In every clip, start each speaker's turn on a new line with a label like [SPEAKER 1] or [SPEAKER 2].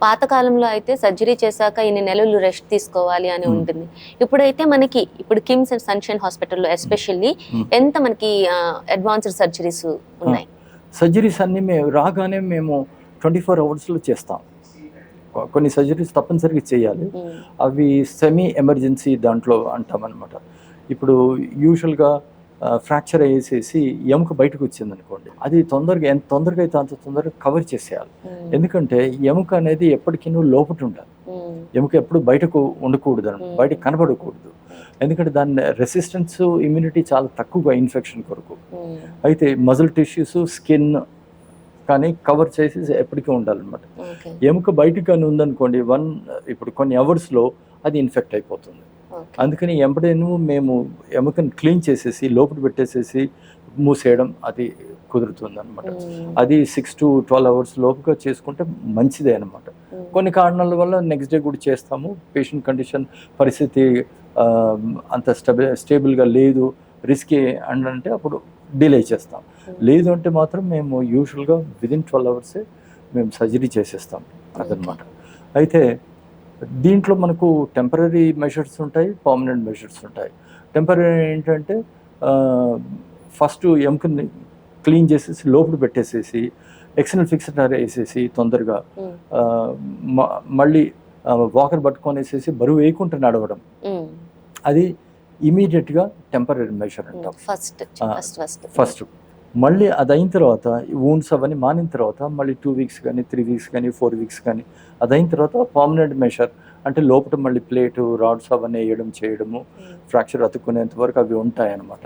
[SPEAKER 1] పాతకాలంలో అయితే సర్జరీ చేశాక ఇన్ని నెలలు రెస్ట్ తీసుకోవాలి అని ఉంటుంది. ఇప్పుడైతే మనకి కిమ్స్ అండ్ సన్షైన్ హాస్పిటల్లో ఎస్పెషల్లీ ఎంత మనకి అడ్వాన్స్డ్ సర్జరీస్ ఉన్నాయి.
[SPEAKER 2] సర్జరీస్ అన్ని మేము రాగానే మేము 24 అవర్స్లో చేస్తాం. కొన్ని సర్జరీస్ తప్పనిసరిగా చేయాలి. అవి సెమీ ఎమర్జెన్సీ దాంట్లో అంటామన్నమాట. ఇప్పుడు యూజువల్గా ఫ్రాక్చర్ అయ్యేసేసి ఎముక బయటకు వచ్చింది అనుకోండి, అది తొందరగా ఎంత తొందరగా అయితే అంత తొందరగా కవర్ చేసేయాలి. ఎందుకంటే ఎముక అనేది ఎప్పటికీ లోపట ఉండాలి. ఎముక ఎప్పుడు బయటకు ఉండకూడదు, బయటకు కనబడకూడదు. ఎందుకంటే దాని రెసిస్టెన్స్ ఇమ్యూనిటీ చాలా తక్కువగా ఇన్ఫెక్షన్ కొరకు. అయితే మజిల్ టిష్యూస్ స్కిన్ కానీ కవర్ చేసి ఎప్పటికీ ఉండాలన్నమాట. ఎముక బయటకు కానీ ఉందనుకోండి, ఇప్పుడు కొన్ని అవర్స్లో అది ఇన్ఫెక్ట్ అయిపోతుంది. అందుకని ఎంబడేను మేము ఎముకను క్లీన్ చేసేసి లోపల పెట్టేసేసి మూసేయడం అది కుదురుతుంది అనమాట. అది 6 to 12 అవర్స్ లోపుగా చేసుకుంటే మంచిదే అనమాట. కొన్ని కారణాల వల్ల నెక్స్ట్ డే కూడా చేస్తాము. పేషెంట్ కండిషన్ పరిస్థితి అంత స్టేబుల్గా లేదు, రిస్కీ అంటే అప్పుడు డిలే చేస్తాం. లేదు అంటే మాత్రం మేము యూజువల్గా విదిన్ 12 అవర్సే మేము సర్జరీ చేసేస్తాం అదనమాట. అయితే దీంట్లో మనకు టెంపరీ మెషర్స్ ఉంటాయి, పర్మనెంట్ మెషర్స్ ఉంటాయి. టెంపరీ ఏంటంటే ఫస్ట్ ఎముకని క్లీన్ చేసేసి లోపల పెట్టేసేసి ఎక్స్టర్నల్ ఫిక్సర్ వేసేసి తొందరగా మళ్ళీ వాకర్ పట్టుకొని వేసేసి బరువు వేయకుండా నడవడం, అది ఇమీడియట్గా టెంపరీ మెషర్ అంటాం. ఫస్ట్ మళ్ళీ అది అయిన తర్వాత వూండ్స్ అవన్నీ మానిన తర్వాత మళ్ళీ 2 weeks కానీ 3 weeks కానీ 4 weeks కానీ అది అయిన తర్వాత పర్మనెంట్ మెషర్ అంటే లోపల మళ్ళీ ప్లేటు రాడ్స్ అవన్నీ వేయడం చేయడము, ఫ్రాక్చర్ అతుక్కునేంత వరకు అవి ఉంటాయన్నమాట.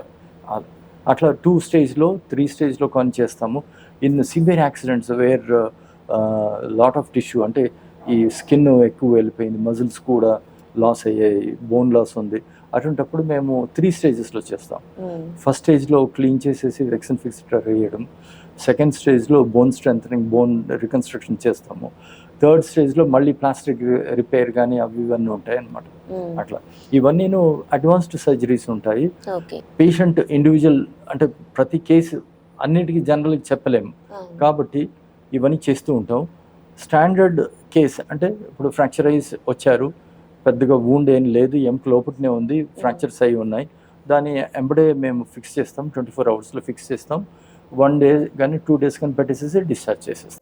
[SPEAKER 2] అట్లా 2 stagesలో 3 stagesలో కానీ చేస్తాము. In severe accidents where lot of tissue అంటే ఈ స్కిన్ ఎక్కువ వెళ్ళిపోయింది, మజిల్స్ కూడా లాస్ అయ్యాయి, బోన్ లాస్ ఉంది, అటువంటిప్పుడు మేము 3 stagesలో చేస్తాం. ఫస్ట్ స్టేజ్లో క్లీన్ చేసేసి ఎక్స్టర్నల్ ఫిక్సర్ వేయడం, సెకండ్ స్టేజ్లో బోన్ స్ట్రెంథనింగ్, బోన్ రికన్స్ట్రక్షన్ చేస్తాము, థర్డ్ స్టేజ్లో మళ్ళీ ప్లాస్టిక్ రిపేర్ కానీ అవి ఇవన్నీ ఉంటాయి అన్నమాట. అట్లా ఇవన్నీ అడ్వాన్స్డ్ సర్జరీస్ ఉంటాయి. పేషెంట్ ఇండివిజువల్ అంటే ప్రతి కేసు అన్నిటికీ జనరల్గా చెప్పలేము కాబట్టి ఇవన్నీ చేస్తూ ఉంటాం. స్టాండర్డ్ కేస్ అంటే ఇప్పుడు ఫ్రాక్చరైజ్ వచ్చారు, పెద్దగా వూండ్ ఏం లేదు, ఎముక లోపలనే ఉంది, ఫ్రాక్చర్స్ అయి ఉన్నాయి, దాన్ని ఎంబడే మేము ఫిక్స్ చేస్తాం. 24 అవర్స్లో ఫిక్స్ చేస్తాం. 1 day కానీ 2 days కానీ పెట్టేసేసి డిశ్చార్జ్ చేసేస్తాం.